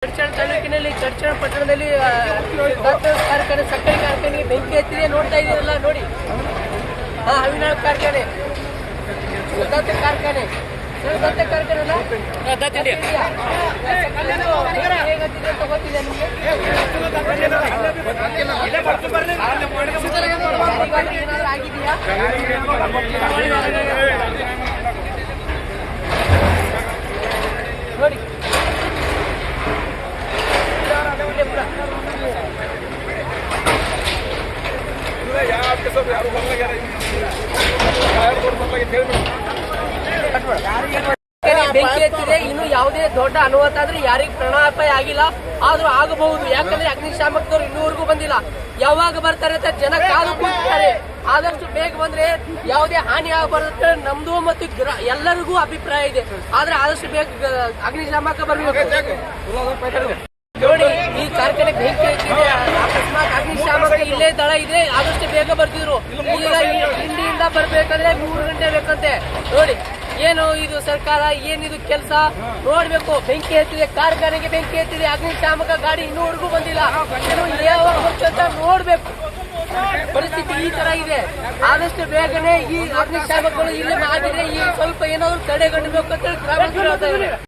ಚಡ್ಚಣ ತಾಲೂಕಿನಲ್ಲಿ ಚಡ್ಚಣ ಪಟ್ಟಣದಲ್ಲಿ ಕಾರ್ಖಾನೆ ಸಕ್ಕರೆ ಕಾರ್ಖಾನೆಗೆ ಬೆಂಕಿ ಹತ್ತಿದೆ. ನೋಡ್ತಾ ಇದೀರಲ್ಲ ನೋಡಿ. ಅವಿನಾಶ್ ಕಾರ್ಖಾನೆ, ದತ್ತ ಕಾರ್ಖಾನೆ, ದತ್ತ ಕಾರ್ಖಾನೆ ಅಲ್ಲ ಹೇಗತ್ತಿದೆ ಅಂತ ಗೊತ್ತಿದೆ ನಿಮಗೆ? ಏನಾದ್ರು ಆಗಿದೆಯಾ? ನೋಡಿ ಬೆಂಕಿ ಎತ್ತಿದೆ. ಇನ್ನು ಯಾವುದೇ ದೊಡ್ಡ ಅನಾಹುತ ಆದ್ರೆ ಯಾರಿಗೂ ಪ್ರಾಣಾಪಾಯ ಆಗಿಲ್ಲ, ಆದ್ರೂ ಆಗಬಹುದು. ಯಾಕಂದ್ರೆ ಅಗ್ನಿಶಾಮಕದವ್ರು ಇನ್ನೂವರೆಗೂ ಬಂದಿಲ್ಲ. ಯಾವಾಗ ಬರ್ತಾರೆ ಅಂತ ಜನ ಕಾದು ಕೂತಿದ್ದಾರೆ. ಆದಷ್ಟು ಬೇಗ ಬಂದ್ರೆ ಯಾವುದೇ ಹಾನಿ ಆಗಬಾರ್ದು ನಮ್ದು ಮತ್ತು ಎಲ್ಲರಿಗೂ ಅಭಿಪ್ರಾಯ ಇದೆ. ಆದ್ರೆ ಆದಷ್ಟು ಬೇಗ ಅಗ್ನಿಶಾಮಕ ಬರಬೇಕು. ನೋಡಿ, ಈ ಕಾರ್ಖಾನೆ ಬೆಂಕಿ ಹತ್ತಿದೆ. ಅಕಸ್ಮಾತ್ ಅಗ್ನಿಶಾಮಕ ಇಲ್ಲೇ ದಳ ಇದೆ, ಆದಷ್ಟು ಬೇಗ ಬರ್ತಿದ್ರು. ಈಗ ಇಂಡಿಯಿಂದ ಬರ್ಬೇಕಂದ್ರೆ 3 ಗಂಟೆ ಬೇಕಂತೆ. ನೋಡಿ ಏನು ಇದು ಸರ್ಕಾರ, ಏನಿದು ಕೆಲಸ ನೋಡ್ಬೇಕು. ಬೆಂಕಿ ಹತ್ತಿದೆ, ಕಾರ್ಖಾನೆಗೆ ಬೆಂಕಿ ಹತ್ತಿದೆ, ಅಗ್ನಿಶಾಮಕ ಗಾಡಿ ಇನ್ನೂವರೆಗೂ ಬಂದಿಲ್ಲ. ಯಾವಾಗ ಬರ್ತಂತ ನೋಡ್ಬೇಕು. ಪರಿಸ್ಥಿತಿ ಈ ತರ ಇದೆ. ಆದಷ್ಟು ಬೇಗನೆ ಈ ಅಗ್ನಿಶಾಮಕಗಳು ಇಲ್ಲಿ ಮಾಡಿದ್ರೆ ಈ ಸ್ವಲ್ಪ ಏನಾದ್ರು ತಡೆಗಟ್ಟಬೇಕು ಅಂತ ಗ್ರಾಮಸ್ಥರು ಹೇಳ್ತಾ ಇದ್ದಾರೆ.